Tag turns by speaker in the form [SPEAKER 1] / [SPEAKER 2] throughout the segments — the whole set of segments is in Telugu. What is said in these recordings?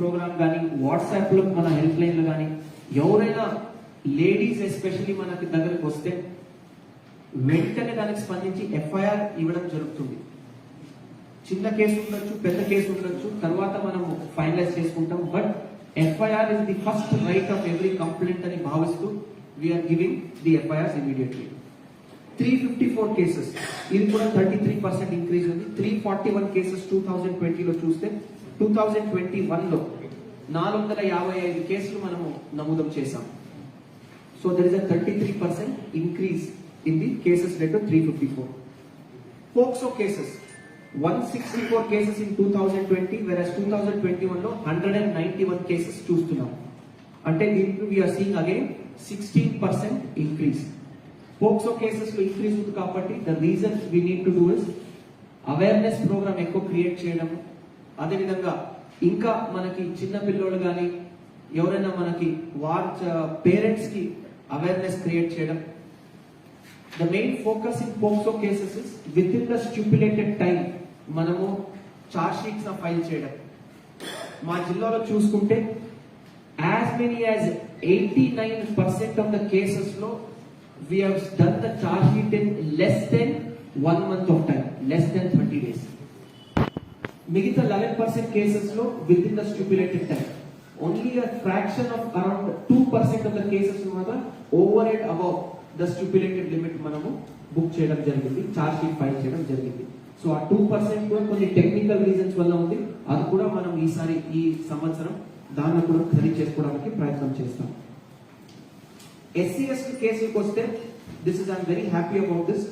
[SPEAKER 1] ప్రోగ్రామ్ కానీ వాట్సాప్లో మన హెల్ప్ లైన్లో కానీ ఎవరైనా లేడీస్ ఎస్పెషల్లీ మనకి దగ్గరికి వస్తే వెంటనే దానికి స్పందించి ఎఫ్ఐఆర్ ఇవ్వడం జరుగుతుంది. చిన్న కేసు ఉండొచ్చు, పెద్ద కేసు ఉండొచ్చు, తర్వాత మనం ఫైనలైజ్ చేసుకుంటాం. But FIR is the first right of every complaint అని భావిస్తూ we're giving the FIRs immediately. 354 cases, ఇది కూడా 33% ఇంక్రీజ్ ఉంది. 341 కేసెస్ 2020లో చూస్తే 2021లో 455 కేసులు మనము నమోదు చేశాం. So there is a 33% increase in the cases rate of 354. Poxo cases, 164 cases in 2020, whereas 2021లో 191 cases చూస్తున్నాం. అంటే దీంట్లో we are seeing again 16% increase. POCSO cases లో ఇంక్రీజ్ ఉంది కాబట్టి the reason we need to do is awareness programme ఎక్కువ క్రియేట్ చేయడం. అదేవిధంగా ఇంకా మనకి చిన్న పిల్లోళ్ళు కానీ ఎవరైనా మనకి వారి పేరెంట్స్ కి అవేర్నెస్ క్రియేట్ చేయడం. The main focus in POCSO cases is with in the stipulated time మనము చార్జ్ షీట్స్ ఫైల్ చేయడం. మా జిల్లాలో చూసుకుంటే as many as 89% of the cases లో we have done the charge sheet in less than 1 month of time, less than 30 days. Migita 11% cases lo within the stipulated time. Only a fraction of around 2% of the cases mada over and above the stipulated limit manamu book cheyadam jarigindi, charge sheet file cheyadam jarigindi. So ఆ 2% కూడా కొన్ని టెక్నికల్ రీజన్స్ వల్ల ఉంది. అది కూడా మనం ఈసారి ఈ సంవత్సరం దాన్ని కూడా సరి చేసుకోవడానికి ప్రయత్నం చేస్తాం. SC/ST కేసులకు వస్తే this is I'm very happy about this.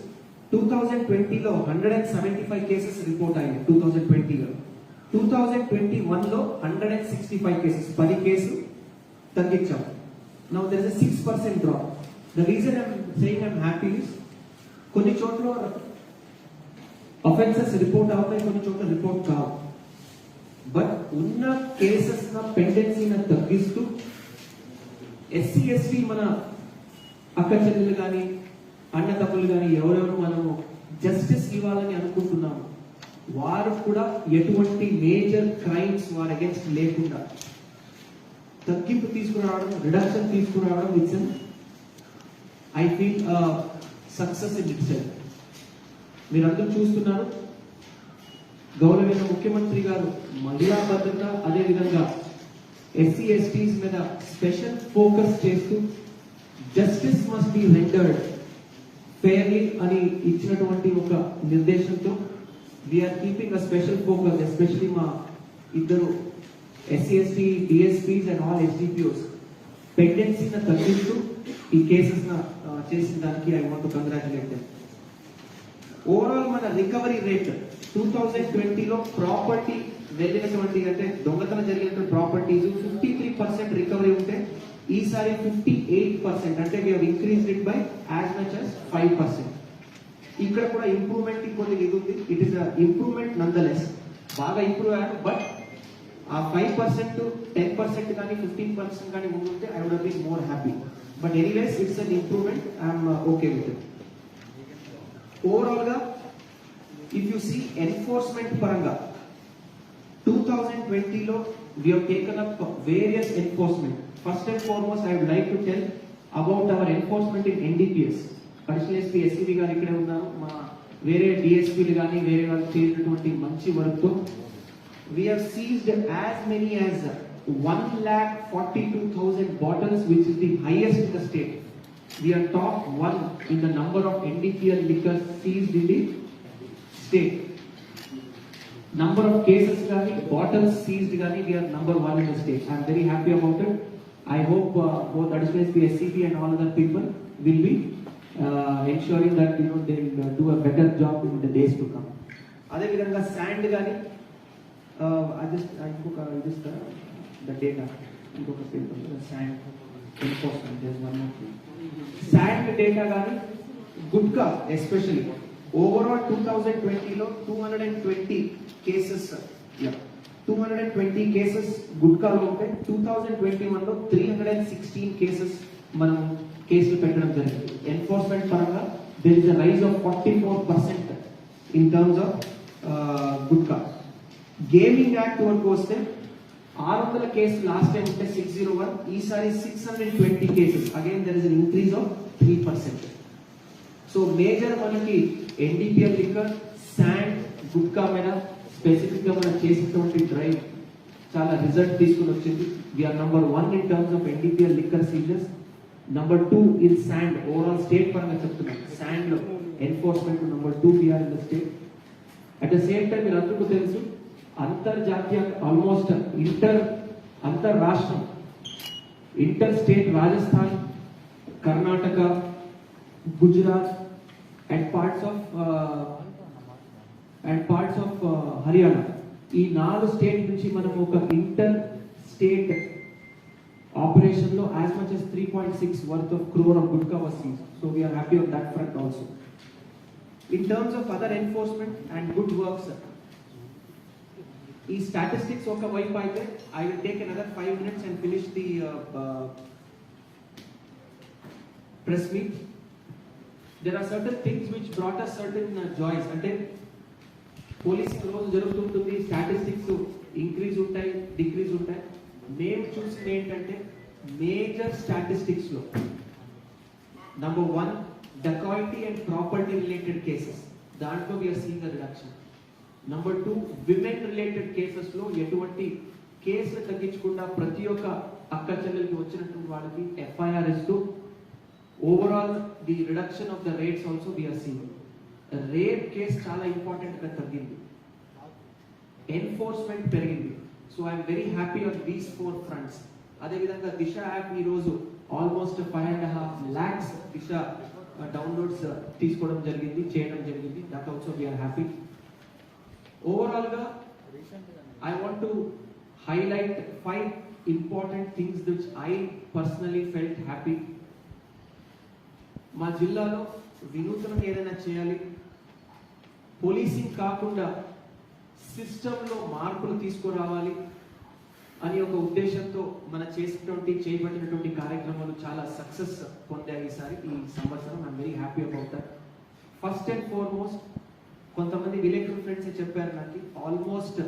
[SPEAKER 1] 2020లో 175 కేసెస్ రిపోర్ట్ అయ్యాయి 2020లో. 2021లో 165 కేసెస్, 10 కేసులు తగ్గించాం. Now there is a 6% drop. The reason I'm saying I'm happy is కొన్ని చోట్ల అఫెన్సెస్ రిపోర్ట్ అవుతాయి, కొన్ని చోట్ల రిపోర్ట్ కావు. బట్ ఉన్న కేసెస్ పెండెన్సీని తగ్గిస్తూ SC/ST మన అక్క చెల్లెలు కానీ అన్న తమ్ములు కానీ ఎవరెవరు మనము జస్టిస్ ఇవ్వాలని అనుకుంటున్నాము వారు కూడా ఎటువంటి మేజర్ క్రైమ్స్ వారి అగేన్స్ట్ లేకుండా తగ్గింపు తీసుకురావడం, రిడక్షన్ తీసుకురావడం it's I feel success in it self. మీరందరూ చూస్తున్నారు గౌరవైన ముఖ్యమంత్రి గారు మహిళా భద్రత అదేవిధంగా SC/STs మీద స్పెషల్ ఫోకస్ చేస్తూ justice must be rendered fairly అని ఇచ్చినటువంటి ఒక నిర్దేశంతో we are keeping a special focus. Especially మా ఇద్దరు SC/ST DSPs and all SDPOs పెండెన్సీని తగ్గిస్తూ ఈ కేసెస్ చేసిన దానికి I want to congratulate them. Overall మన రికవరీ రేట్ 2020లో ప్రాపర్టీ వెళ్ళినటువంటి అంటే దొంగతనం జరిగినటువంటి ప్రాపర్టీస్ 53% రికవరీ ఉంటే ఈసారి 58%, అంటే we have increased it by as much as 5%. ఇక్కడ కూడా ఇంప్రూవ్మెంట్ కొన్ని ఇది ఉంది. ఇట్ ఇస్ ఇంప్రూవ్మెంట్ నన్దలెస్, బాగా ఇంప్రూవ్ అయ్యారు. బట్ ఆ 5%, 10% కానీ 15% కానీ ఉంటే I would have been more happy. But anyways it's an improvement, I'm okay with it. Overall గా ఇఫ్ యు సీ ఎన్ఫోర్స్మెంట్ పరంగా 2020లో we have taken up various enforcement. First and foremost I would like to tell about our enforcement in NDPS. Additional SP SCB గారు ఇక్కడే ఉన్నారు. మా వేరే DSPలు కానీ వేరే వాళ్ళు చేసినటువంటి మంచి వర్క్ తో we have seized as many as 1,42,000 bottles, which is the highest in the state. We are top 1 in the number of NDPL liquor seized in the state. Number of cases gani, bottles seized gani, we are number 1 in the state. I am very happy about it. I hope both additional SP, SCP and all other people will be ensuring that they will do a better job in the days to come. Adhe vidhanga sand gani, I just the data inkoka paper, the sand enforcement, there is one more thing. Sand data gani, gutka especially. Overall 2020లో 220 cases, 220 cases గుట్కాలో ఉంటే 2021లో 316 cases మనం కేసులు పెట్టడం జరిగింది. ఎన్ఫోర్స్మెంట్ పరంగా there is a rise of 44% in terms of gutka. Gaming act వరకు వస్తే 600 కేసులు లాస్ట్ టైం ఉంటే 601, ఈసారి 620 cases. Again there is an increase of 3%. So major మనకి ఎన్డీపీఎల్ లిక్కర్, శాండ్, గుట్కా మీద స్పెసిఫిక్ గా మనం చేసినటువంటి డ్రైవ్ చాలా రిజల్ట్ తీసుకుని వచ్చింది. We're number 1 in terms of NDPL liquor seizures, number 2 in sand. Overall state పరంగా చెప్తున్నాం, శాండ్ లో enforcement number 2 we're in the state. At the same time మీరు అందరికీ తెలుసు, అంతర్జాతీయ ఆల్మోస్ట్ అంతర్ రాష్ట్రం, inter state Rajasthan, Karnataka, Gujarat and parts of Haryana, ఈ 4 స్టేట్ నుంచి మనం ఒక ఇంటర్ స్టేట్ ఆపరేషన్ లో as much as 3.6 worth of crore of gutka was seized. So we are happy on that front also. In terms of other enforcement and good works, ఈ స్టాటిస్టిక్స్ ఒక వైపు అయితే I will take another 5 minutes and finish the press meet. There are certain things which brought us certain joys. అంటే పోలీసింగ్ రోజు జరుగుతుంటుంది, స్టాటిస్టిక్స్ ఇంక్రీజ్ ఉంటాయి, డిక్రీజ్ ఉంటాయి. మేము చూసింది ఏంటంటే మేజర్ స్టాటిస్టిక్స్ లో number 1 dacoity and property related cases, దాంట్లో we are seeing the reduction. Number 2 women related cases లో ఎటువంటి కేసులు తగ్గించకుండా ప్రతి ఒక్క అక్క చెల్లెలకి వచ్చినటువంటి వాళ్ళకి ఎఫ్ఐఆర్ ఇస్తూ overall the reduction of the rates also we're seeing. Rape case చాలా ఇంపార్టెంట్ గా తగ్గింది, ఎన్ఫోర్స్మెంట్ పెరిగింది. So I'm very happy on these 4 fronts. అదేవిధంగా దిశ యాప్ ఈ రోజు ఆల్మోస్ట్ 5.5 lakhs దిశ డౌన్లోడ్స్ తీసుకోవడం జరిగింది, చేయడం జరిగింది. That also we are happy. Overall గా I want to highlight 5 important things which I personally felt happy. మా జిల్లాలో వినూత్నంగా ఏదైనా చేయాలి, పోలీసింగ్ కాకుండా సిస్టంలో మార్పులు తీసుకురావాలి అని ఒక ఉద్దేశంతో మనం చేయబడినటువంటి కార్యక్రమాలు చాలా సక్సెస్ పొందాయి ఈ సంవత్సరం. I'm very happy about that. First and foremost, కొంతమంది విలేకరు ఫ్రెండ్స్ చెప్పారు నాకు, ఆల్మోస్ట్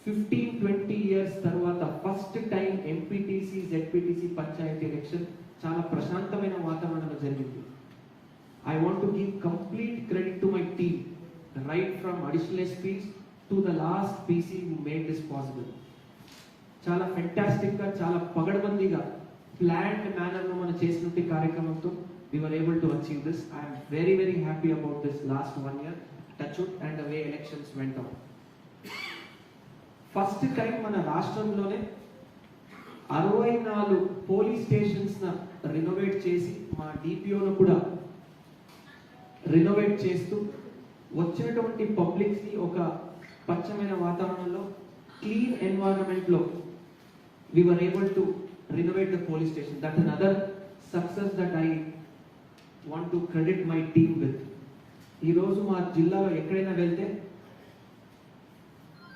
[SPEAKER 1] 15-20 years తర్వాత first time MPTC ZPTC panchayat election చాలా ప్రశాంతమైన వాతావరణంలో జరిగింది. I want to give complete credit to my team, right from additional SPs to the last PC who made this possible. చాలా ఫెంటాస్టిక్ గా, చాలా పగడబందీగా ప్లాన్డ్ మేనర్ లో మనం చేసినటువంటి కార్యక్రమంతో we were able to achieve this. I am very very happy about this last 1 year, touch wood, and the way elections went on. First time మన రాష్ట్రంలోనే 64 పోలీస్ స్టేషన్స్ రినోవేట్ చేసి మా డిపిఓను కూడా రినోవేట్ చేస్తూ వచ్చినటువంటి పబ్లిక్స్ ని ఒక స్వచ్ఛమైన వాతావరణంలో, క్లీన్ ఎన్వైరన్మెంట్ లో we were able to renovate the police station. That's another success that I want to credit my team with. ఈ రోజు మా జిల్లాలో ఎక్కడైనా వెళ్తే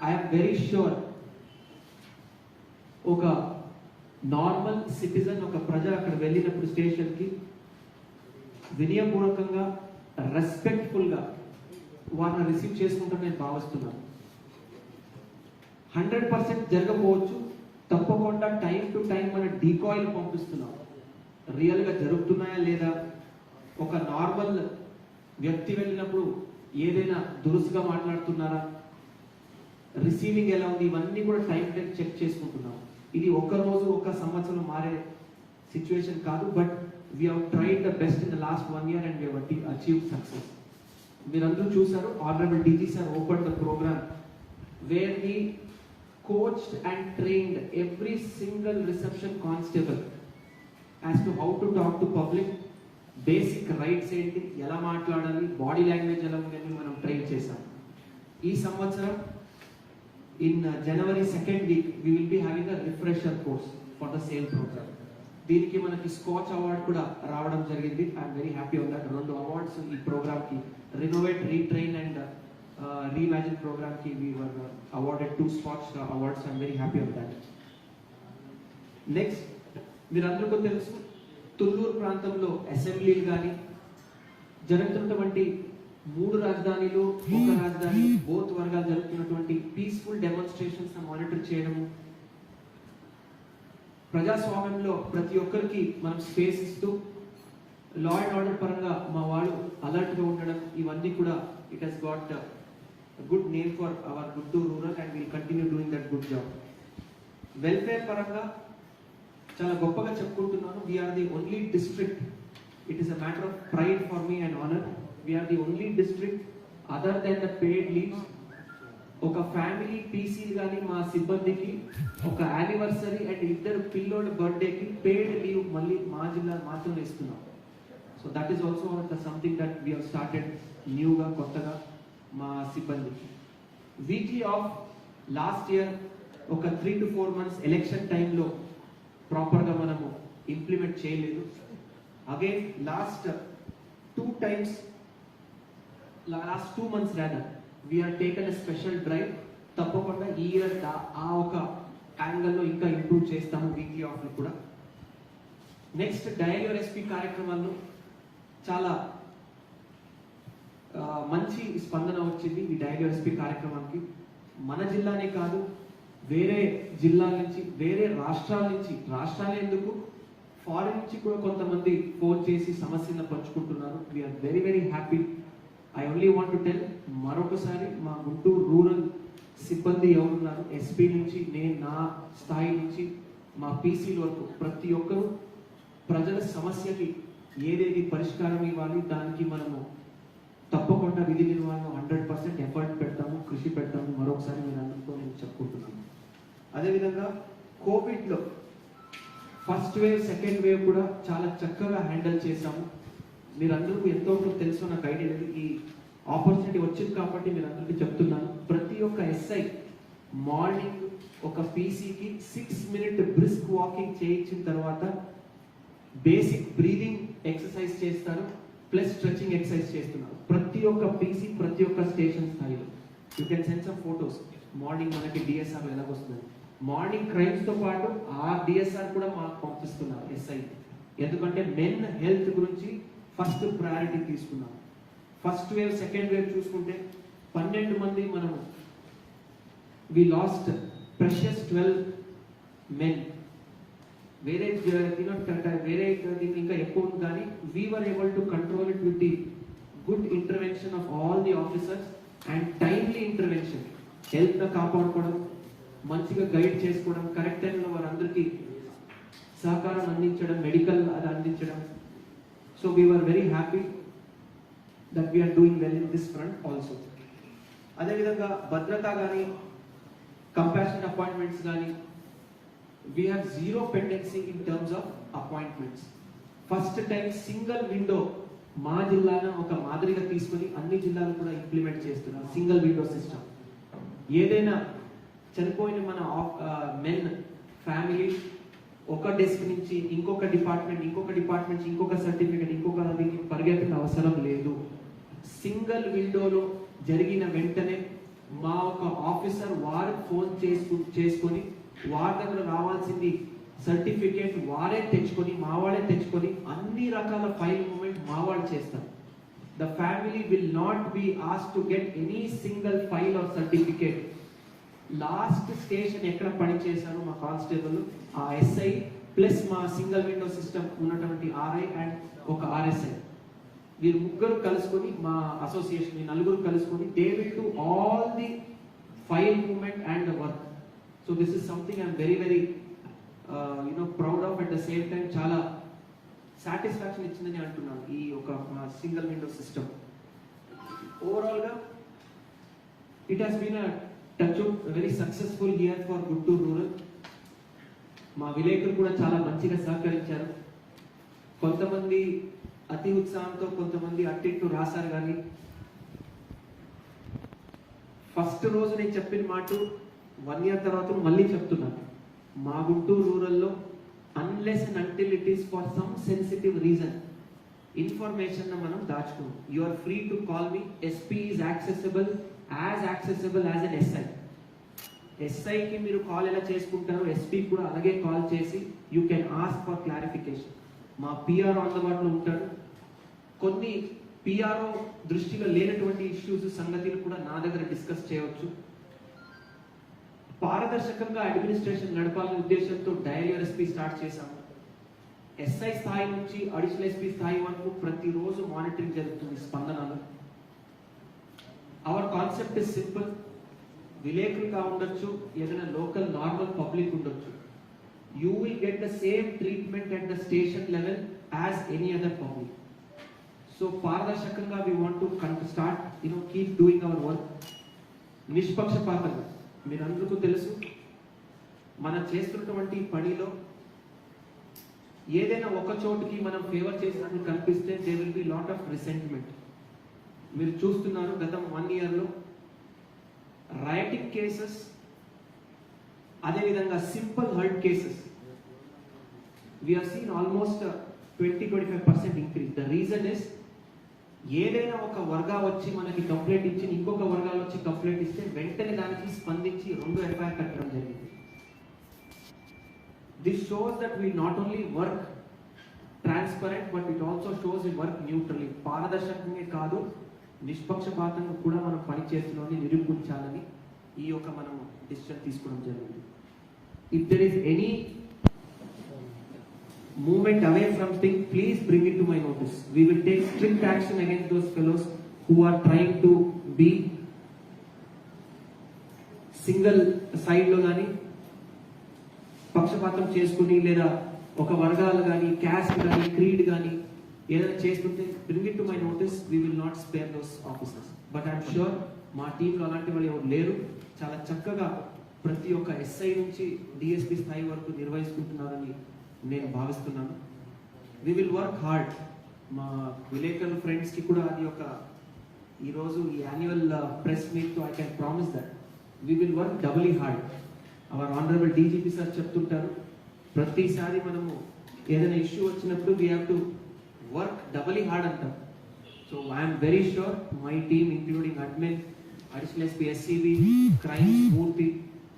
[SPEAKER 1] I am very sure ఒక నార్మల్ సిటిజన్, ఒక ప్రజ అక్కడ వెళ్ళినప్పుడు స్టేషన్ కి వినయపూర్వకంగా, రెస్పెక్ట్ఫుల్ గా వారిని రిసీవ్ చేసుకుంటూ నేను భావిస్తున్నాను. 100% జరగకపోవచ్చు, తప్పకుండా టైం టు టైం మన డీకాయిల్ పంపిస్తున్నాం. రియల్ గా జరుగుతున్నాయా లేదా, ఒక నార్మల్ వ్యక్తి వెళ్ళినప్పుడు ఏదైనా దురుసుగా మాట్లాడుతున్నారా, రిసీవింగ్ ఎలా ఉంది, ఇవన్నీ కూడా టైం టైం చెక్ చేసుకుంటున్నాం. ఇది ఒక రోజు ఒక సంవత్సరం మారే సిచ్యువేషన్ కాదు, but we have tried the best in the last 1 year and we have achieved success. మీరందరూ చూసారు, honorable DG sir opened the program where he coached and trained every single reception constable as to how to talk to public, basic rights ఏంటి, ఎలా మాట్లాడాలి, బాడీ లాంగ్వేజ్ ఎలా ఉందని మనం ట్రైన్ చేశాం. ఈ సంవత్సరం in January 2nd week we will be having a refresher course for the same program. దీనికి మనకి స్కాచ్ అవార్డ్ కూడా రావడం జరిగింది. I'm very happy on that. 2 awards ఈ ప్రోగ్రామ్ కి, renovate, retrain and reimagine programme కి we were awarded 2 Scotch awards. I'm very happy on that. Next, మీరందరికీ తెలుసు, తుళ్ళూరు ప్రాంతంలో అసెంబ్లీలు కానీ జరుగుతున్నటువంటి 3 రాజధానిలు, 1 రాజధాని, బోత్ వర్గాలు జరుగుతున్నటువంటి పీస్ఫుల్ డెమాన్స్ట్రేషన్స్ మానిటర్ చేయడము, ప్రజాస్వామ్యంలో ప్రతి ఒక్కరికి మనం స్పేస్ ఇస్తూ లా అండ్ ఆర్డర్ పరంగా మా వాళ్ళు అలర్ట్గా ఉండడం, ఇవన్నీ కూడా it has got good name for our Guntur rural and will continue doing that good job. Welfare పరంగా చాలా గొప్పగా చెప్పుకుంటున్నాను. We're the only district, it is a matter of pride for me and honour, we're the only district other than the paid leaves. ఒక ఫ్యామిలీ పీసీ కానీ మా సిబ్బందికి ఒక యానివర్సరీ అండ్ ఇద్దరు పిల్లోడి బర్త్డేకి పేడ్ లీవ్ మళ్ళీ మా జిల్లా మాత్రమే ఇస్తున్నాం. So that is also something that we have started న్యూగా, కొత్తగా మా సిబ్బందికి. వీక్లీ ఆఫ్ లాస్ట్ ఇయర్ ఒక 3 to 4 months ఎలక్షన్ టైంలో ప్రాపర్గా మనము ఇంప్లిమెంట్ చేయలేదు. Again last 2 times, last 2 months rather, we have taken a special drive. తప్పకుండా ఈ ఇయర్ ఆ ఒక యాంగిల్లో ఇంకా ఇంప్రూవ్ చేస్తాము వీక్లీ ఆఫ్లో కూడా. నెక్స్ట్ డయల్ ఎస్పీ కార్యక్రమాల్లో చాలా మంచి స్పందన వచ్చింది ఈ డయల్ ఎస్పీ కార్యక్రమానికి. మన జిల్లానే కాదు, వేరే జిల్లాల నుంచి, వేరే రాష్ట్రాల నుంచి, రాష్ట్రాలే ఎందుకు ఫారిన్ నుంచి కూడా కొంతమంది ఫోన్ చేసి సమస్యలను పంచుకుంటున్నారు. We are very very. I only want to tell, మరొకసారి మా గుంటూరు రూరల్ సిబ్బంది ఎవరున్నారు, ఎస్పీ నుంచి నేను, నా స్థాయి నుంచి మా పీసీల వరకు ప్రతి ఒక్కరూ ప్రజల సమస్యకి ఏదేది పరిష్కారం ఇవ్వాలి, దానికి మనము తప్పకుండా విధి నిర్వహణ 100% ఎఫర్ట్ పెడతాము, కృషి పెడతాము. మరొకసారి మీరు అందరితో నేను చెప్పుకుంటున్నాను. అదేవిధంగా కోవిడ్లో ఫస్ట్ వేవ్, సెకండ్ వేవ్ కూడా చాలా చక్కగా హ్యాండిల్ చేశాము. మీరందరికీ ఎంతో తెలుసు, నాకు ఐడియా లేదు, ఈ ఆపర్చునిటీ వచ్చింది కాబట్టి మీరు అందరికీ చెప్తున్నాను. ప్రతి ఒక్క ఎస్ఐ మార్నింగ్ ఒక పీసీకి 6 minute బ్రిస్క్ వాకింగ్ చేయించిన తర్వాత బేసిక్ బ్రీదింగ్ ఎక్సర్సైజ్ చేస్తారు, ప్లస్ స్ట్రెచింగ్ ఎక్సర్సైజ్ చేస్తున్నారు. ప్రతి ఒక్క పీసీ, ప్రతి ఒక్క స్టేషన్ స్థాయిలో. You can send some photos. Morning మనకి డిఎస్ఆర్ ఎలాగొస్తుంది, మార్నింగ్ క్రైమ్స్ తో పాటు ఆ డిఎస్ఆర్ కూడా మాకు పంపిస్తున్నారు ఎస్ఐ. ఎందుకంటే మెన్ హెల్త్ గురించి ఫస్ట్ ప్రయారిటీ తీసుకున్నాం. ఫస్ట్ వేవ్, సెకండ్ వేవ్ చూసుకుంటే 12 మంది మనము వి లాస్ట్ ప్రెషియస్ 12 men. వేరే వేరే దీనికి ఇంకా ఎక్కువ ఉంది, కానీ we were able to control it with the good intervention of all the officers and timely intervention. Health కాపాడుకోవడం, మంచిగా గైడ్ చేసుకోవడం, కరెక్ట్ టైంలో వారందరికీ సహకారం అందించడం, మెడికల్ అది అందించడం. So we were very happy that we're doing well in this front also. అదేవిధంగా భద్రత కానీ, కంపాషన్ అపాయింట్మెంట్స్ కానీ, we have zero pendency in terms of appointments. First time single window మా జిల్లాను ఒక మాదిరిగా తీసుకొని అన్ని జిల్లాలు కూడా ఇంప్లిమెంట్ చేస్తున్నారు సింగిల్ విండో సిస్టమ్. ఏదైనా చనిపోయిన మన మెన్ ఫ్యామిలీ ఒక డెస్క్ నుంచి ఇంకొక డిపార్ట్మెంట్, ఇంకొక సర్టిఫికెట్, ఇంకొక పరిగెత్తిన అవసరం లేదు. సింగిల్ విండోలో జరిగిన వెంటనే మా ఒక ఆఫీసర్ వారు ఫోన్ చేసుకొని వారి దగ్గర రావాల్సింది సర్టిఫికేట్ వారే తెచ్చుకొని, మా వాళ్ళే తెచ్చుకొని అన్ని రకాల ఫైల్ మూవ్మెంట్ మా వాళ్ళు చేస్తారు. The family will not be asked to get any single file or certificate. Last station ఎక్కడ పని చేశారు మా కానిస్టేబుల్, ఆ ఎస్ఐ ప్లస్ మా సింగిల్ విండో సిస్టమ్ ఉన్నటువంటి ఆర్ఐ అండ్ ఒక ఆర్ఎస్ఐ, వీరు ముగ్గురు కలుసుకొని, మా అసోసియేషన్ నలుగురు కలుసుకొని they will do all the file movement and the work. So this is something I'm very very proud of. At the same time చాలా సాటిస్ఫాక్షన్ ఇచ్చిందని అంటున్నాను ఈ ఒక సింగిల్ విండో సిస్టమ్. ఓవరాల్ గా it has been a touch very successful year for Guntur rural. మా విలేకరులు కూడా చాలా మంచిగా సహకరించారు. కొంతమంది అతి ఉత్సాహంతో, కొంతమంది అట్టిట్టు రాశారు. కానీ ఫస్ట్ రోజు నేను చెప్పిన మాట 1 year తర్వాత మళ్ళీ చెప్తున్నాను, మా గుంటూరు రూరల్లో unless and until it is for some sensitive reason information మనం దాచుకోం. You are free to call me. SP is accessible as an SI. ఎస్ఐకి మీరు కాల్ ఎలా చేసుకుంటారో ఎస్పీ కూడా అలాగే కాల్ చేసి you can ask for clarification. మా పిఆర్ఓ అందుబాటులో ఉంటాడు. కొన్ని పిఆర్ఓ దృష్టిలో లేనటువంటి ఇష్యూస్, సంగతిలు కూడా నా దగ్గర డిస్కస్ చేయవచ్చు. పారదర్శకంగా అడ్మినిస్ట్రేషన్ నడపాలనే ఉద్దేశంతో డయల్ యూఎస్పీ స్టార్ట్ చేశాము. ఎస్ఐ స్థాయి నుంచి అడిషనల్ ఎస్పీ స్థాయి వరకు ప్రతిరోజు మానిటరింగ్ జరుగుతుంది స్పందనలో. Our concept is simple. విలేకరులుగా ఉండొచ్చు, ఏదైనా లోకల్ నార్మల్ పబ్లిక్ ఉండొచ్చు. You will get the same treatment at the station level as any other public. So పారదర్శకంగా we want to start, keep doing our work. నిష్పక్షపాతంగా మీరందరికీ తెలుసు, మనం చేస్తున్నటువంటి పనిలో ఏదైనా ఒక చోటుకి మనం ఫేవర్ చేసినట్టు కనిపిస్తే they will be lot of resentment. మీరు చూస్తున్నారు గత 1 year లో రైటింగ్ కేసెస్, అదేవిధంగా simple hurt cases we have seen almost 20-25% increase. The reason is ఏదైనా ఒక వర్గా వచ్చి మనకి కంప్లైంట్ ఇచ్చి ఇంకొక వర్గాలు వచ్చి కంప్లైంట్ ఇస్తే వెంటనే దానికి స్పందించి 2 FIR కట్టడం జరిగింది. This shows that we not only work transparent but it also shows we work neutrally. పారదర్శకంగా కాదు, నిష్పక్షపాతంగా కూడా మనం పని చేస్తున్నామని నిరూపించాలని ఈ యొక్క మనం డిసిషన్ తీసుకోవడం జరిగింది. If there is any movement away from things, please bring it to my notice. We will take strict action against those fellows who are trying to be single side లో కానీ పక్షపాతం చేసుకుని లేదా ఒక వర్గాలు కానీ క్యాస్ట్ కానీ క్రీడ్ కానీ ఏదైనా చేస్తుంటే bring it to my notice. We will not spare those officers. But I'm sure మా టీంలో అలాంటి వాళ్ళు ఎవరు లేరు. చాలా చక్కగా ప్రతి ఒక్క ఎస్ఐ నుంచి డిఎస్పీ స్థాయి వరకు నిర్వహిస్తుంటున్నారని నేను భావిస్తున్నాను. We will work hard. మా విలేకరుల ఫ్రెండ్స్కి కూడా అది ఒక ఈరోజు ఈ annual press meet I can promise that we will work doubly hard. Our honourable DGP sir చెప్తుంటారు, ప్రతిసారి మనము ఏదైనా ఇష్యూ వచ్చినప్పుడు we have to work doubly hard అంటాం. So I'm very sure my team including admin, additional SP, SCB, crime Spoorthi,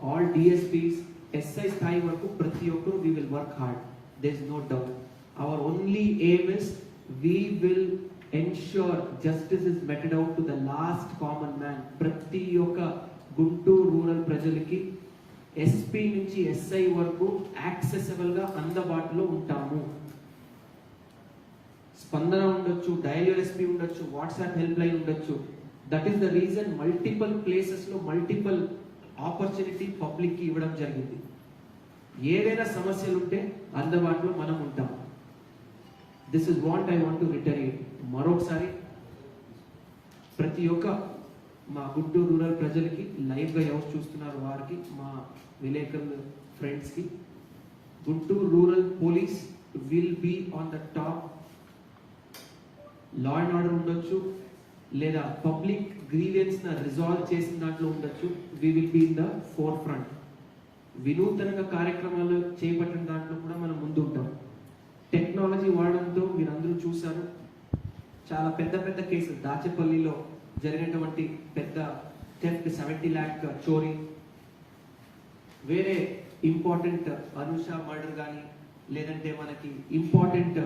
[SPEAKER 1] all DSPs, SI స్థాయి వరకు ప్రతి ఒక్కరు we will work hard. There is no doubt. Our only aim is we will ensure justice is meted out to the last common man. ప్రతి ఒక్క గుంటూరు రూరల్ ప్రజలకి SP నుంచి SI వరకు యాక్సెసిబుల్ గా అందుబాటులో ఉంటాము. స్పందన ఉండొచ్చు, డయల్ యూఎస్పీ ఉండొచ్చు, వాట్సాప్ హెల్ప్ లైన్ ఉండొచ్చు. That is the reason multiple places లో మల్టిపుల్ ఆపర్చునిటీ పబ్లిక్ కి ఇవ్వడం జరిగింది. ఏదైనా సమస్యలు ఉంటే అందుబాటులో మనం ఉంటాం. This is what I want to reiterate. మరొకసారి ప్రతి ఒక్క మా గుంటూరు రూరల్ ప్రజలకి లైవ్ గా ఎవరు చూస్తున్నారు వారికి, మా విలేకరుల ఫ్రెండ్స్ కి, Guntur rural police will be on the top. Law and order ఉండొచ్చు, లేదా పబ్లిక్ గ్రీవెన్స్ న రిజాల్వ్ చేసిన దాంట్లో ఉండొచ్చు. We will be in the forefront. వినూతనంగా కార్యక్రమాలు చేపట్టిన దాంట్లో కూడా మనం ముందు ఉంటాం. టెక్నాలజీ వాడడంతో మీరు అందరూ చూశారు, చాలా పెద్ద పెద్ద కేసులు దాచేపల్లిలో జరిగినటువంటి పెద్ద థెఫ్ట్, 70 lakh చోరీ, వేరే ఇంపార్టెంట్ అనుష మర్డర్ కానీ లేదంటే మనకి important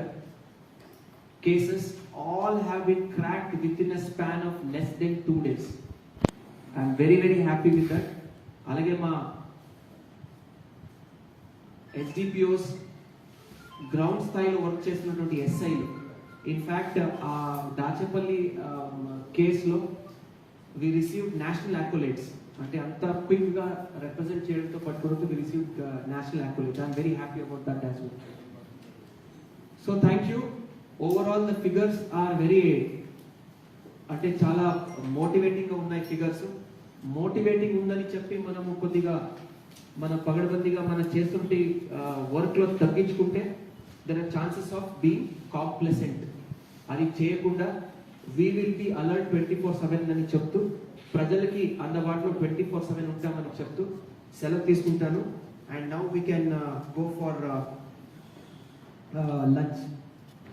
[SPEAKER 1] cases all have been cracked within a span of less than 2 days. I am very happy with that. Alage ma SDPOs ground style work చేస్తున్నటువంటి SI లో in fact దాచేపల్లి కేస్ లో we received national accolades. అంటే అంత క్విక్ గా రిప్రజెంట్ చేయడంతో పట్టుకోవడంతో we received national accolades. I am very happy about that as well. So thank you. Overall the figures are very, అంటే చాలా మోటివేటింగ్ గా ఉన్నాయి ఫిగర్స్. మోటివేటింగ్ ఉందని చెప్పి మనము కొద్దిగా మన పగడబందిగా మనం చేస్తుంటే వర్క్ లో తగ్గించుకుంటే there are chances of being complacent. అది చేయకుండా వీ విల్ బి అలర్ట్ 24/7 అని చెప్తూ, ప్రజలకి అందుబాటులో 24/7 ఉంటామని చెప్తూ సెలవు తీసుకుంటాను. And now we can go for lunch.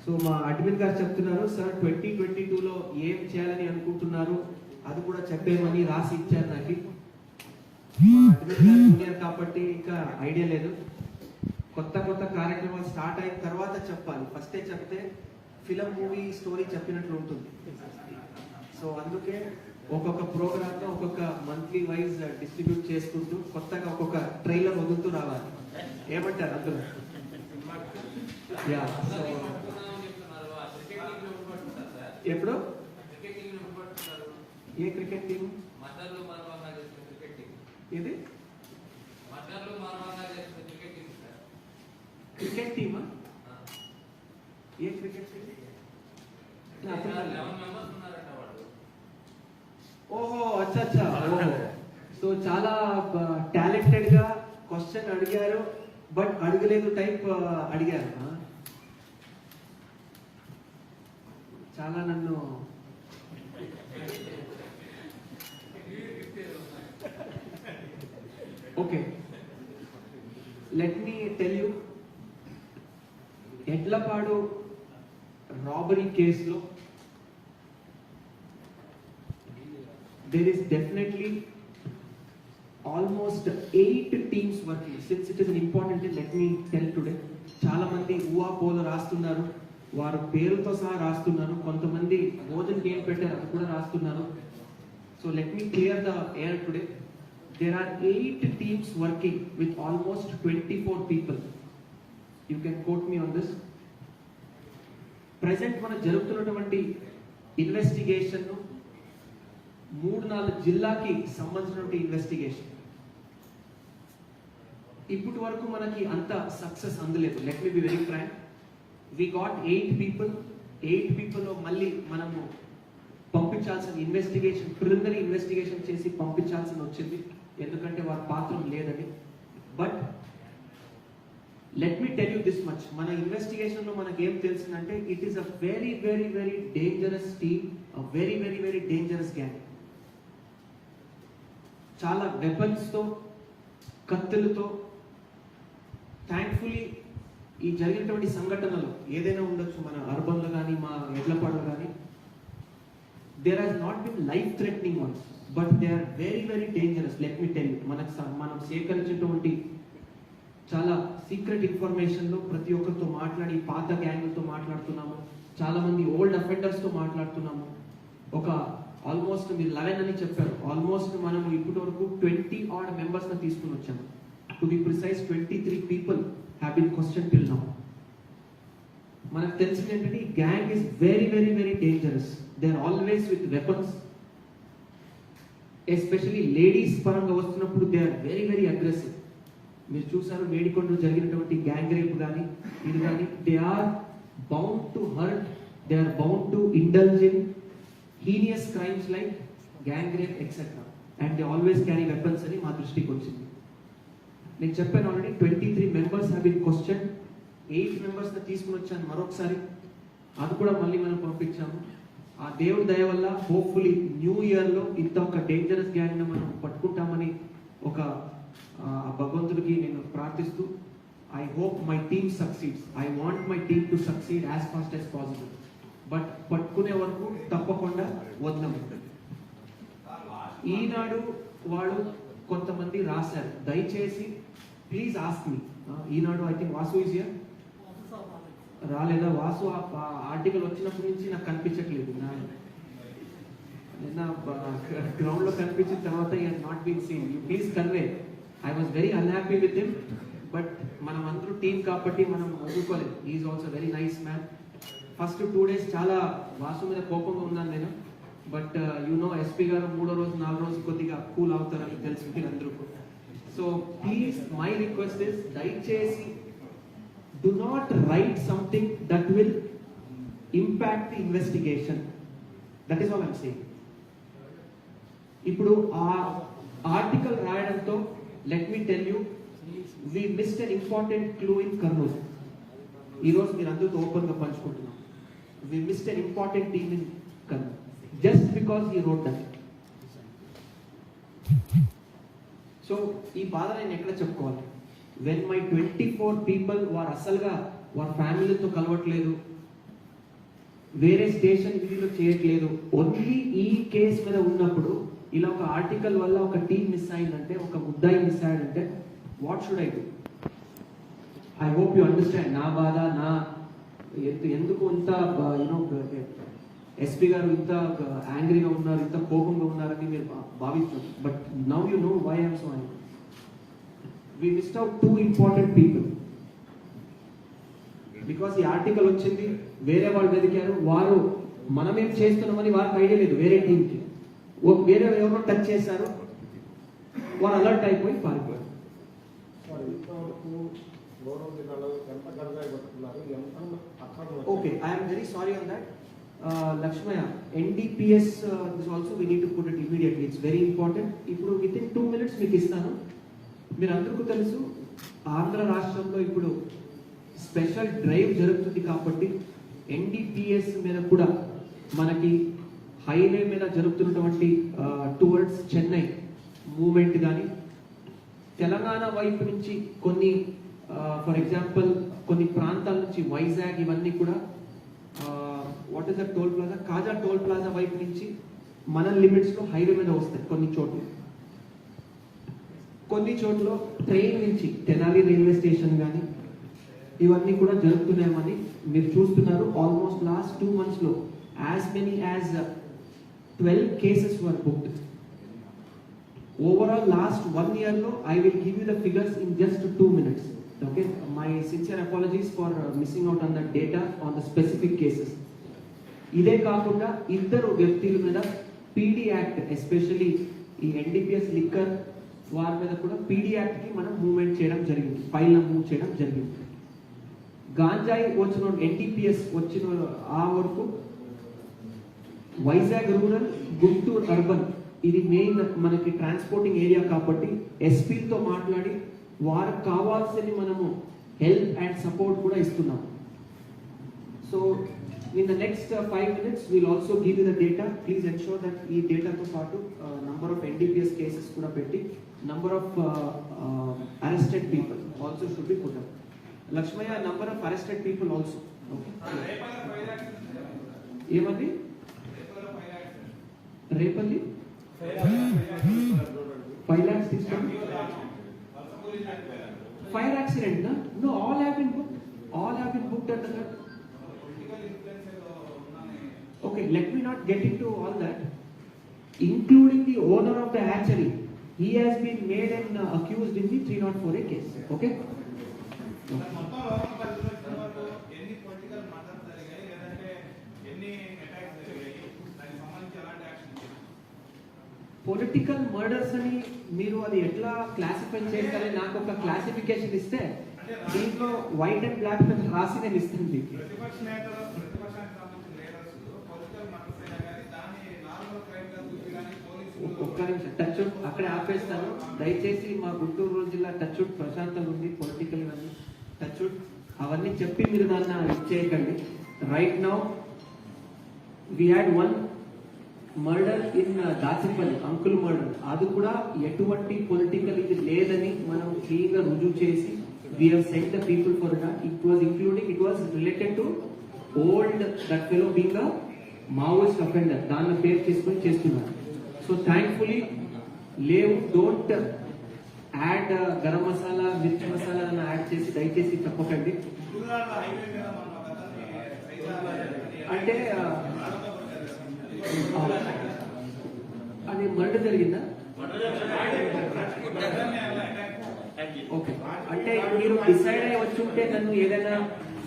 [SPEAKER 1] So మా అడ్మిన్ గారు చెప్తున్నారు, సార్ 2022లో ఏం చేయాలని అనుకుంటున్నారు అది కూడా చెప్పేమని రాసి ఇచ్చారు నాకు. మా అడ్మిన్ గారు జూనియర్ కాబట్టి ఇంకా ఐడియా లేదు. కొత్త కార్యక్రమాలు స్టార్ట్ అయిన తర్వాత చెప్పాలి. ఫస్టే చెప్తే ఫిలం, మూవీ, స్టోరీ చెప్పినట్లు ఉంటుంది. సో అందుకే ఒక్కొక్క ప్రోగ్రామ్ లో ఒక్కొక్క మంత్లీ వైజ్ డిస్ట్రిబ్యూట్ చేసుకుంటూ కొత్తగా ఒక్కొక్క ట్రైలర్ వదులుతూ రావాలి. ఏమంటారు అందరూ? యా, సో ఎప్పుడు ఏ క్రికెట్ టీం? ఇది క్రికెట్ టీమా? ఏ క్రికెట్ టీం? ఓహో, అచ్చా అచ్చా, ఓహో. సో చాలా టాలెంటెడ్ గా క్వశ్చన్ అడిగారు, బట్ అడగలేదు టైప్ అడిగారు. చాలా నన్ను okay, let me tell you. Edlapadu robbery కేసులో there is definitely almost 8 teams working. Since it is an important thing, let me tell today. చాలా మంది ఊహా పోలు రాస్తున్నారు, వారు పేరుతో సహా రాస్తున్నారు, కొంతమంది భోజన్ గేమ్ పెట్టారు అది కూడా రాస్తున్నారు. So let me clear the air today. There are 8 teams working with almost 24 people. You can quote me on this. Present మన జరుగుతున్నటువంటి ఇన్వెస్టిగేషన్ 3-4 జిల్లాకి సంబంధించినటువంటి ఇన్వెస్టిగేషన్. ఇప్పటి వరకు మనకి అంత సక్సెస్ అందలేదు. Let me be very frank, we got 8 people లో మళ్ళీ మనము పంపించాల్సిన ఇన్వెస్టిగేషన్, ప్రిలిమినరీ ఇన్వెస్టిగేషన్ చేసి పంపించాల్సిన వచ్చింది, ఎందుకంటే వారి పాత్రం లేదని. But let me tell you this much, మన ఇన్వెస్టిగేషన్ లో మనకి ఏం తెలిసిందంటే it is a very very very dangerous team, a very very very dangerous gang. చాలా వెపన్స్ తో, కత్తులతో. థ్యాంక్ఫుల్లీ ఈ జరిగినటువంటి సంఘటనలు ఏదైనా ఉండొచ్చు, మన అర్బన్ లో కానీ మా ఎడ్లపాడులో కానీ, there has not been life threatening ones, but they are very very dangerous. Let me tell you, మనం సేకరించినటువంటి చాలా సీక్రెట్ ఇన్ఫర్మేషన్ లో ప్రతి ఒక్కరితో మాట్లాడి, పాత గ్యాంగ్లతో మాట్లాడుతున్నాము, చాలా మంది ఓల్డ్ అఫెండర్స్ తో మాట్లాడుతున్నాము. ఒక ఆల్మోస్ట్ మీరు 11 అని చెప్పారు, ఆల్మోస్ట్ మనం ఇప్పటి వరకు 20 odd members ని తీసుకుని వచ్చాము. To be precise 23 people have been questioned till now. మనకు తెలిసింది ఏంటంటే ఈ gang is very very very dangerous. They are always with weapons. Especially ladies పరంగా వస్తున్నప్పుడు they are very very aggressive. మీరు చూసారు మేడికొండలో జరిగినటువంటి గ్యాంగ్ రేప్ కానీ ఇది కానీ, they are bound to hurt, they are bound to indulge in heinous crimes like gang rape etc. and they always carry weapons అని మా దృష్టికి వచ్చింది. నేను చెప్పాను already 23 members have been questioned. 8 members ని తీసుకుని వచ్చాను మరొకసారి, అది కూడా మళ్ళీ మనం పంపించాము. ఆ దేవుడి దయ వల్ల హోప్ఫుల్లీ న్యూ ఇయర్ లో ఇంత ఒక డేంజరస్ గ్యాంగ్ ని మనం పట్టుకుంటామని ఒక భగవంతుడికి నేను ప్రార్థిస్తూ, I hope my team succeeds. I want my team to succeed as fast as possible. But పట్టుకునే వరకు తప్పకుండా వదలము. ఈనాడు వాళ్ళు కొంతమంది రాశారు, దయచేసి please ask me. Eenadu I think Vasu is here, రాలేదా? వాసు ఆర్టికల్ వచ్చినప్పటి నుంచి నాకు కనిపించట్లేదు. నిన్న గ్రౌండ్ లో కనిపించిన తర్వాత he has not been seen. You please convey. I was very unhappy with him, but మనం అందరూ టీం కాబట్టి మనం వదులుకోలేదు. He is also very nice man. First 2 days చాలా వాసు మీద కోపంగా ఉన్నాను నేను, బట్ ఎస్పీ గారు 3వ రోజు 4వ రోజు కొద్దిగా కూల్ అవుతారని తెలిసి అందరూ. So please my request is, దయచేసి do not write something that will impact the investigation. That is all I'm saying. ఇప్పుడు ఆ ఆర్టికల్ రాయడంతో let me tell you, we missed an important clue in Kurnool. ఈరోజు మీరు అందరితో ఓపెన్ గా పంచుకుంటున్నాం. We missed an important team in Kannur just because he wrote that. So ఈ బాధ నేను ఎక్కడ చెప్పుకోవాలి? When my 24 people వారు అసలుగా వారి ఫ్యామిలీతో కలవట్లేదు, వేరే స్టేషన్ వీడియో చేయట్లేదు, ఓన్లీ ఈ కేసు మీద ఉన్నప్పుడు ఇలా ఒక ఆర్టికల్ వల్ల ఒక టీం మిస్ అయిందంటే, ఒక ముద్దాయి మిస్ అయ్యాడంటే, what should I do? I hope you understand నా బాధ, నా ఎందుకు ఇంత ఎస్పీ గారు ఇంత యాంగ్రీగా ఉన్నారు, ఇంత కోపంగా ఉన్నారని మీరు భావిస్తున్నారు. But now you know why I'm so angry. We missed out 2 important people. Because ఈ ఆర్టికల్ వచ్చింది, వేరే వాళ్ళు వెతికారు, వారు మనమేం చేస్తున్నామని వారికి ఐడియా లేదు. వేరే టీంకి వేరే ఎవరో టచ్ చేశారు, వారు అలర్ట్ అయిపోయి పారిపోయారు. Okay, I'm very sorry on that. Lakshmaiah, NDPS this also we need to put it immediately, it's very important. ఇప్పుడు విత్ ఇన్ 2 minutes మీకు ఇస్తాను. మీరు అందరికీ తెలుసు, ఆంధ్ర రాష్ట్రంలో ఇప్పుడు స్పెషల్ డ్రైవ్ జరుగుతుంది కాబట్టి ఎన్డీపీఎస్ మీద కూడా మనకి హైవే మీద జరుగుతున్నటువంటి టువర్డ్స్ చెన్నై మూవ్మెంట్ కానీ, తెలంగాణ వైపు నుంచి కొన్ని ఫర్ ఎగ్జాంపుల్ కొన్ని ప్రాంతాల నుంచి వైజాగ్ ఇవన్నీ కూడా what is the toll plaza, Kaza toll plaza వైపు నుంచి మన లిమిట్స్ లో హైవే మీద వస్తాయి కొన్ని చోట్ల ట్రైన్ నుంచి తెనాలి రైల్వే స్టేషన్ కానీ ఇవన్నీ కూడా జరుగుతున్నాయని మీరు చూస్తున్నారు. ఆల్మోస్ట్ లాస్ట్ 2 months లో as many as 12 cases were booked. Overall last 1 year లో I will give you the figures in just 2 minutes. Okay, my sincere apologies for missing out on the data on the specific cases. ఇదే కాకుండా ఇద్దరు వ్యక్తుల మీద పీడీ యాక్ట్, ఎస్పెషల్లీ ఈ ఎన్డీపీఎస్ లిక్కర్ వారి మీద కూడా పీడీ యాక్ట్ కి మనం మూవ్మెంట్ చేయడం జరిగింది, ఫైల్ మూవ్ చేయడం జరిగింది. గాంజాయి వచ్చిన ఎన్డీపీఎస్ వచ్చిన ఆ వరకు వైజాగ్ రూరల్, గుంటూరు అర్బన్ ఇది మెయిన్ మనకి ట్రాన్స్పోర్టింగ్ ఏరియా కాబట్టి ఎస్పీలతో మాట్లాడి వారికి కావాల్సిన మనము హెల్ప్ అండ్ సపోర్ట్ కూడా ఇస్తున్నాం. So in the next 5 minutes will also give you the data. Please ensure that ఈ డేటాతో పాటు నంబర్ ఆఫ్ ఎన్డీపీఎస్ కేసెస్ కూడా పెట్టి number of arrested people also should be put up. Lakshmaiah, number of arrested people also. ఏమండి రేపల్లి 5 lakhs తీసుకోండి. Fire accident no, all have been booked under that. Okay, let me not get into all that, including the owner of the hatchery. He has been made and accused in the 304A case. Okay. Political murders అని మీరు అది ఎట్లా క్లాసిఫై చేస్తారని నాకు ఒక క్లాసిఫికేషన్ ఇస్తే దీంట్లో వైట్ అండ్ బ్లాక్ మీద రాసి నేను ఇస్తాను మీకు. ఒక్క నిమిషం, టచ్ అక్కడే ఆపేస్తాను. దయచేసి మా గుంటూరు జిల్లా టచ్ ప్రశాంతంగా ఉంది, పొలిటికల్ కానీ టచ్ అవన్నీ చెప్పి మీరు దాన్ని ఇచ్చేయకండి. Right now we had 1 murder in Dachepalli, uncle murder. అది కూడా ఎటువంటి పొలిటికల్ ఇది లేదని మనం క్లీన్ గా రుజువు చేసి we have sent the people for that. It was related to old that fellow being a Maoist offender. దాని పేరు తీసుకొని చేస్తున్నారు. సో థ్యాంక్ఫుల్లీ లేవు. డోంట్ యాడ్ గరం మసాలా, మిర్చి మసాలా అని యాడ్ చేసి దయచేసి చెప్పకండి. అంటే అది మర్డర్ జరిగిందా? ఓకే, అంటే మీరు డిసైడ్ అయ్యి వచ్చి ఉంటే నన్ను ఏదైనా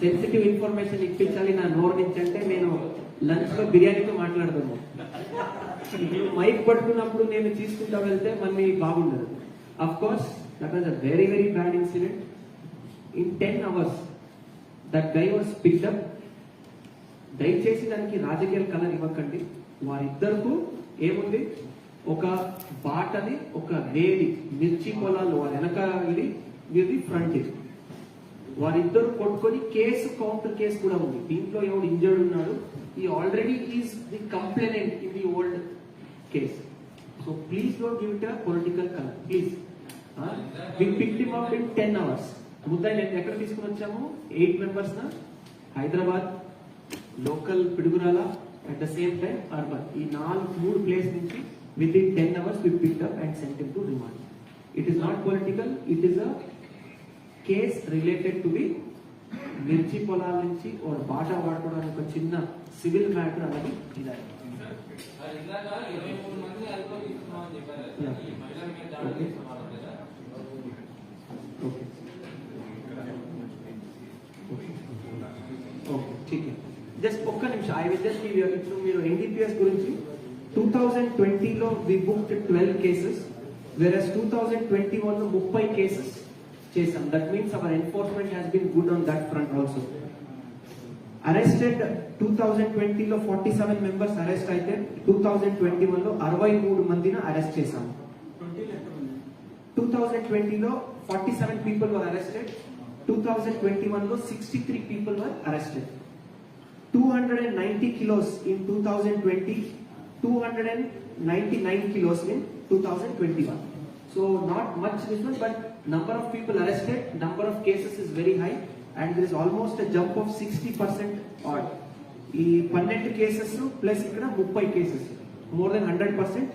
[SPEAKER 1] సెన్సిటివ్ ఇన్ఫర్మేషన్ ఇప్పించాలి నా నోరు నుంచి అంటే నేను లంచ్ లో బిర్యానీతో మాట్లాడదాము. మైక్ పట్టుకున్నప్పుడు నేను తీసుకుంటా వెళ్తే మళ్ళీ బాగుండదు. Of course that was a very very bad incident. In 10 hours that guy was picked up. దయచేసి దానికి రాజకీయ కలర్ ఇవ్వకండి. వారిద్దరికి ఏముంది, ఒక బాటని ఒక వేడి మిర్చి పొలాలు వారి వెనక ఇది ఫ్రంట్. వారిద్దరు కొట్టుకొని కేసు, కౌంటర్ కేసు కూడా ఉంది. దీంట్లో ఎవడు ఇంజర్డ్ ఉన్నాడు, ఈ already is the complainant in the old case. So please don't give it a political colour please. We picked him up in 10 hours. ముద్దాయి నేను ఎక్కడ తీసుకుని వచ్చాము, 8 members నా Hyderabad, local Piduguralla, at the same time urban. ఈ 3 ప్లేస్ నుంచి within 10 hours we picked up and sent him to remand. It is not political, it is a case related to the మిర్చి పొలాల నుంచి ఒక బాటా వాడుకోవడానికి ఒక చిన్న సివిల్ మ్యాటర్ అనేది ఇదే. జస్ట్ ఒక్క నిమిషం ఐ విల్ జస్ట్ ఇప్పుడు మీరు ఎన్డీపీఎస్ గురించి 2020లో వి బుక్డ్ 12 కేసెస్ whereas 2021లో 30 కేసెస్ చేసాం. That means our enforcement has been good on that front also. Arrested 2020లో 47 మెంబర్స్ అరెస్ట్ అయితే 2021లో 63 మందిని అరెస్ట్ చేశాం. 2020లో 47 పీపుల్ వర్ అరెస్టెడ్, 2021లో 63 people were arrested. 290 kilos in 2020, 299 kilos in 2021. So not much difference, but number of people arrested, number of cases is very high, and there is almost a jump of 60% odd. ఈ 12 cases plus ఇక్కడ 30 cases, more than 100%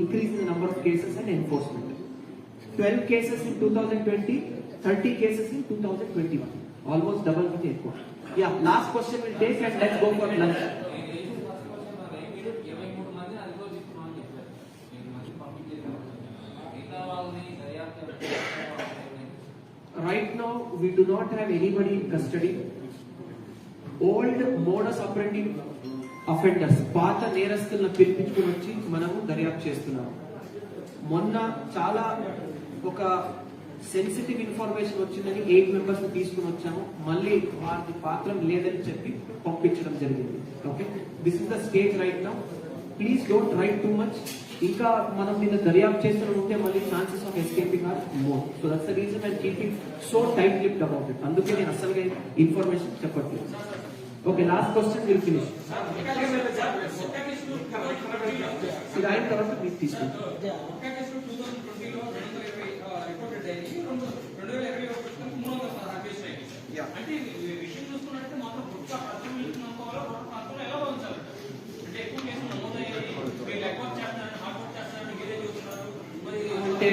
[SPEAKER 1] increase in the number of cases and enforcement. 12 cases in 2020, 30 cases in 2021, almost double with ఎక్కువ. Yeah, last question we'll take and let's go for lunch. Right now we do not have anybody in custody. Old modus operandi offenders, పాత నేరస్తులను పిలిపించుకుని వచ్చి మనము దర్యాప్తు చేస్తున్నాము. మొన్న చాలా ఒక సెన్సిటివ్ ఇన్ఫర్మేషన్ వచ్చిందని 8 మెంబర్స్ తీసుకుని వచ్చాము. మళ్ళీ వారి పాత్ర లేదని చెప్పి పంపించడం జరిగింది. Okay, this is the stage right now. Please don't write too much. ఇంకా మనం మీద దర్యాప్తు చేస్తూ ఉంటే మళ్ళీ chances of escaping are more. So that's the reason I keeping so tight lipped about it. అందుకే నేను అసలుగా ఇన్ఫర్మేషన్ చెప్పట్లేదు. Okay, last question will finish. ఇది అయిన తర్వాత మీరు తీసుకుంటారు.
[SPEAKER 2] అంటే విషయం చూసుకున్నట్టు మాత్రం గుర్తు ఎలా ఉంచాలి అంటే ఎక్కువ కేసులు నమోదయ్యాయి, వీళ్ళు ఎక్కువ చేస్తున్నారు, హార్డ్ చేస్తున్నారు, మీరే చూస్తున్నారు.
[SPEAKER 1] అంటే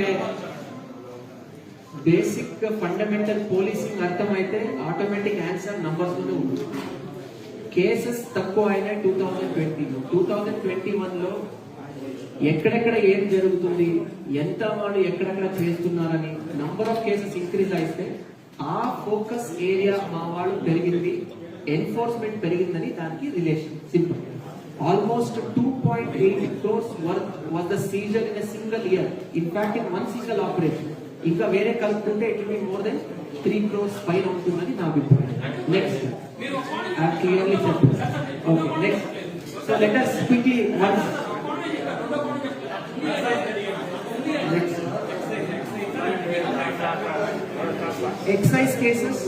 [SPEAKER 1] బేసిక్ ఫండమెంటల్ పోలీసింగ్ అర్థమైతే ఆటోమేటిక్ ఆన్సర్ నంబర్స్ లోనే ఉంటుంది. కేసెస్ తక్కువ అయినాయి 2020లో. 2021లో ఎక్కడెక్కడ ఏం జరుగుతుంది, ఎంత వాళ్ళు ఎక్కడెక్కడ చేస్తున్నారని నంబర్ ఆఫ్ కేసెస్ ఇంక్రీజ్ అయితే ఆ ఫోకస్ ఏరియా మా వాళ్ళు పెరిగింది, ఎన్ఫోర్స్మెంట్ పెరిగిందని దానికి relation. Simple. Almost 2.8 crores worth was the seizure in a single year. In fact, in one single operation. ఇంకా వేరే కలుపుకుంటే it will be more than 3 crores పైన ఉంటుందని నా అభిప్రాయం. నెక్స్ట్ ఐ క్లియర్లీ చెప్పు. Okay, next. So let us quickly one next excise cases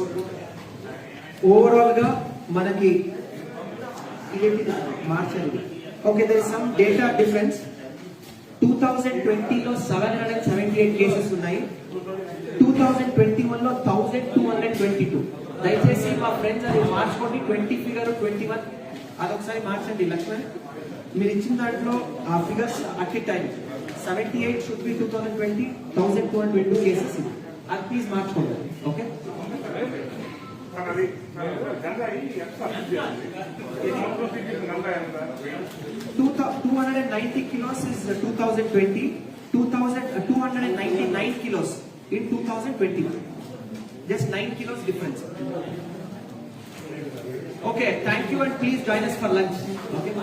[SPEAKER 1] overall గా మనకి మార్చాలి. Okay, there is some data difference. 2020లో 778 కేసెస్ ఉన్నాయి, 2021లో 1222. దయచేసి మా ఫ్రెండ్స్ అది మార్చుకోండి. 20 ఫిగర్ 21 అదొకసారి మార్చండి. లక్ష్మణ్, మీరు ఇచ్చిన దాంట్లో ఆ figures at a time 78 should be 2020, 1222 cases. అది ప్లీజ్ మార్చుకోండి. Okay, 290 kilos is 2020, 299 kilos in 2021. Just 9 kilos difference. Okay, thank you and please join us for lunch. Okay.